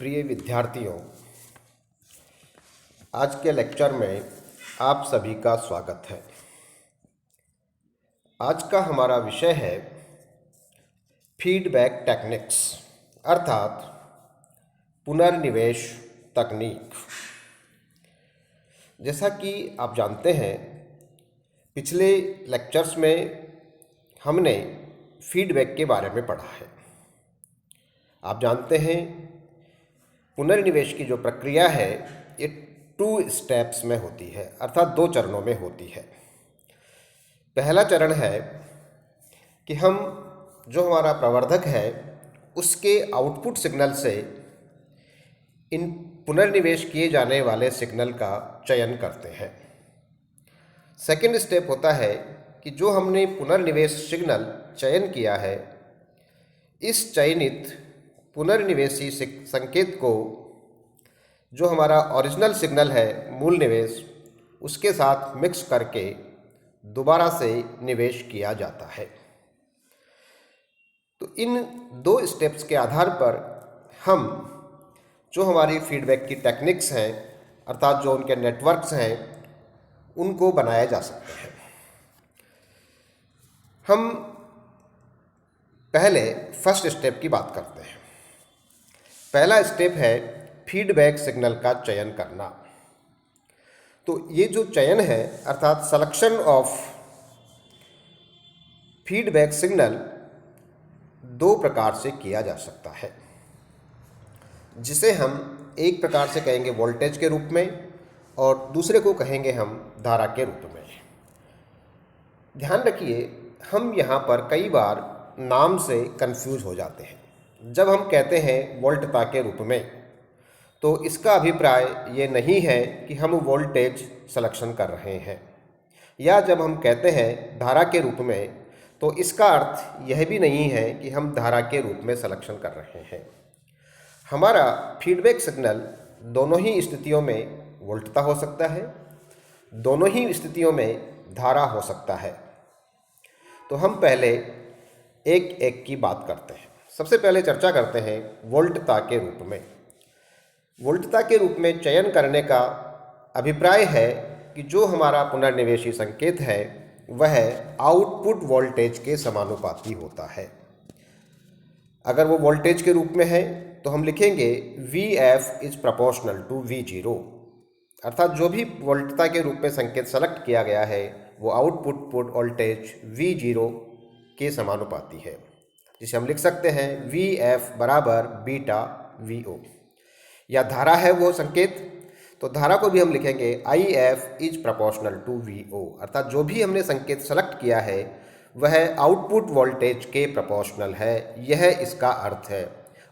प्रिय विद्यार्थियों, आज के लेक्चर में आप सभी का स्वागत है। आज का हमारा विषय है फीडबैक टेक्निक्स अर्थात पुनर्निवेश तकनीक। जैसा कि आप जानते हैं, पिछले लेक्चर्स में हमने फीडबैक के बारे में पढ़ा है। आप जानते हैं पुनर्निवेश की जो प्रक्रिया है ये 2 स्टेप्स में होती है, अर्थात 2 चरणों में होती है। पहला चरण है कि हम जो हमारा प्रवर्धक है उसके आउटपुट सिग्नल से इन पुनर्निवेश किए जाने वाले सिग्नल का चयन करते हैं। सेकंड स्टेप होता है कि जो हमने पुनर्निवेश सिग्नल चयन किया है, इस चयनित पुनर्निवेशी संकेत को जो हमारा ओरिजिनल सिग्नल है मूल निवेश, उसके साथ मिक्स करके दोबारा से निवेश किया जाता है। तो इन 2 स्टेप्स के आधार पर हम जो हमारी फीडबैक की टेक्निक्स हैं अर्थात जो उनके नेटवर्क्स हैं उनको बनाया जा सकता है। हम पहले फर्स्ट स्टेप की बात करते हैं। पहला स्टेप है फीडबैक सिग्नल का चयन करना। तो ये जो चयन है अर्थात सिलेक्शन ऑफ फीडबैक सिग्नल 2 प्रकार से किया जा सकता है, जिसे हम एक प्रकार से कहेंगे वोल्टेज के रूप में और दूसरे को कहेंगे हम धारा के रूप में। ध्यान रखिए, हम यहाँ पर कई बार नाम से कंफ्यूज हो जाते हैं। जब हम कहते हैं वोल्टता के रूप में, तो इसका अभिप्राय ये नहीं है कि हम वोल्टेज सिलेक्शन कर रहे हैं, या जब हम कहते हैं धारा के रूप में, तो इसका अर्थ यह भी नहीं है कि हम धारा के रूप में सिलेक्शन कर रहे हैं। हमारा फीडबैक सिग्नल दोनों ही स्थितियों में वोल्टता हो सकता है, दोनों ही स्थितियों में धारा हो सकता है। तो हम पहले एक एक की बात करते हैं। सबसे पहले चर्चा करते हैं वोल्टता के रूप में। वोल्टता के रूप में चयन करने का अभिप्राय है कि जो हमारा पुनर्निवेशी संकेत है वह आउटपुट वोल्टेज के समानुपाती होता है। अगर वो वोल्टेज के रूप में है तो हम लिखेंगे Vf is proportional to V0, अर्थात जो भी वोल्टता के रूप में संकेत सेलेक्ट किया गया है वो आउटपुट वोल्टेज V0 के समानुपाती है, जिसे हम लिख सकते हैं Vf बराबर बीटा Vo। या धारा है वो संकेत, तो धारा को भी हम लिखेंगे If is proportional to Vo, अर्थात जो भी हमने संकेत सेलेक्ट किया है वह आउटपुट वोल्टेज के प्रोपोर्शनल है। यह इसका अर्थ है।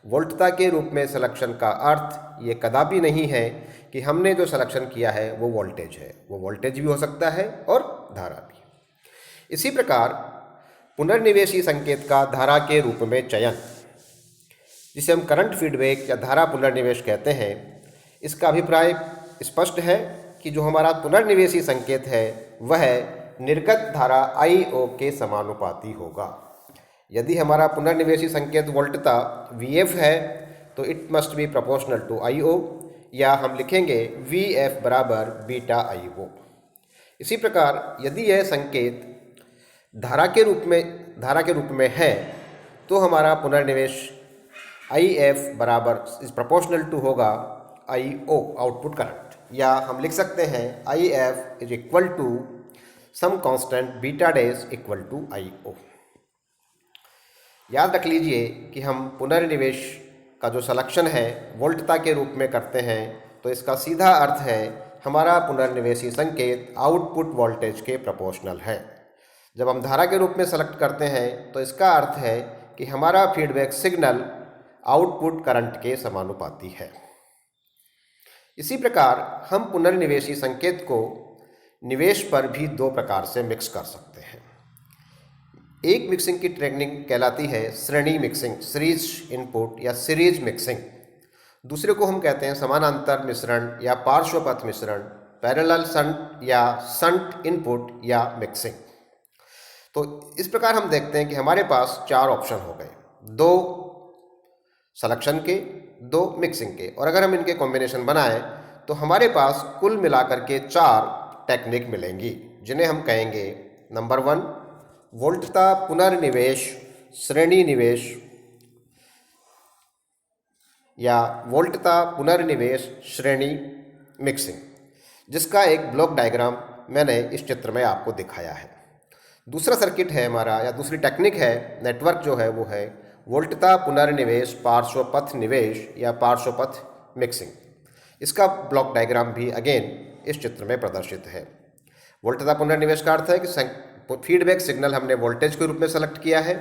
वोल्टता के रूप में सिलेक्शन का अर्थ ये कदापि नहीं है कि हमने जो सिलेक्शन किया है वो वोल्टेज है। वो वोल्टेज भी हो सकता है और धारा भी। इसी प्रकार पुनर्निवेशी संकेत का धारा के रूप में चयन, जिसे हम करंट फीडबैक या धारा पुनर्निवेश कहते हैं, इसका अभिप्राय स्पष्ट है कि जो हमारा पुनर्निवेशी संकेत है वह निर्गत धारा I0 के समानुपाती होगा। यदि हमारा पुनर्निवेशी संकेत वोल्टता Vf है तो it must be proportional to I0, या हम लिखेंगे Vf बराबर बीटा I0। इसी प्रकार यदि यह संकेत धारा के रूप में है तो हमारा पुनर्निवेश If बराबर इज प्रोपोर्शनल टू होगा I0 आउटपुट करंट, या हम लिख सकते हैं If is equal to some constant beta dash equal to I0। याद रख लीजिए कि हम पुनर्निवेश का जो सिलेक्शन है वोल्टता के रूप में करते हैं, तो इसका सीधा अर्थ है हमारा पुनर्निवेशी संकेत आउटपुट वोल्टेज के प्रोपोर्शनल है। जब हम धारा के रूप में सेलेक्ट करते हैं तो इसका अर्थ है कि हमारा फीडबैक सिग्नल आउटपुट करंट के समानुपाती है। इसी प्रकार हम पुनर्निवेशी संकेत को निवेश पर भी 2 प्रकार से मिक्स कर सकते हैं। एक मिक्सिंग की टेक्निक कहलाती है श्रेणी मिक्सिंग, सीरीज इनपुट या सीरीज मिक्सिंग। दूसरे को हम कहते हैं समानांतर मिश्रण या पार्श्वपथ मिश्रण, पैरेलल शंट या शंट इनपुट या मिक्सिंग। तो इस प्रकार हम देखते हैं कि हमारे पास 4 ऑप्शन हो गए, 2 सिलेक्शन के दो मिक्सिंग के, और अगर हम इनके कॉम्बिनेशन बनाएं तो हमारे पास कुल मिलाकर के 4 टेक्निक मिलेंगी, जिन्हें हम कहेंगे नंबर 1 वोल्टता पुनर्निवेश श्रेणी निवेश या वोल्टता पुनर्निवेश श्रेणी मिक्सिंग, जिसका एक ब्लॉक डायग्राम मैंने इस चित्र में आपको दिखाया है। दूसरा सर्किट है हमारा, या दूसरी टेक्निक है, नेटवर्क जो है वो है वोल्टता पुनर्निवेश पार्श्वपथ निवेश या पार्श्वपथ मिक्सिंग। इसका ब्लॉक डायग्राम भी अगेन इस चित्र में प्रदर्शित है। वोल्टता पुनर्निवेश का अर्थ है कि फीडबैक सिग्नल हमने वोल्टेज के रूप में सेलेक्ट किया है,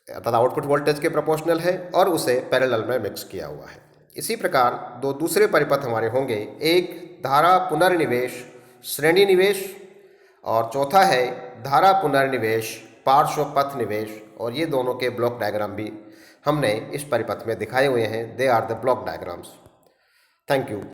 अर्थात आउटपुट वोल्टेज के प्रोपोर्शनल है, और उसे पैरेलल में मिक्स किया हुआ है। इसी प्रकार दो दूसरे परिपथ हमारे होंगे, एक धारा पुनर्निवेश श्रेणी निवेश और चौथा है धारा पुनर्निवेश पार्श्वपथ निवेश, और ये दोनों के ब्लॉक डायग्राम भी हमने इस परिपथ में दिखाए हुए हैं। They are the block diagrams. Thank you.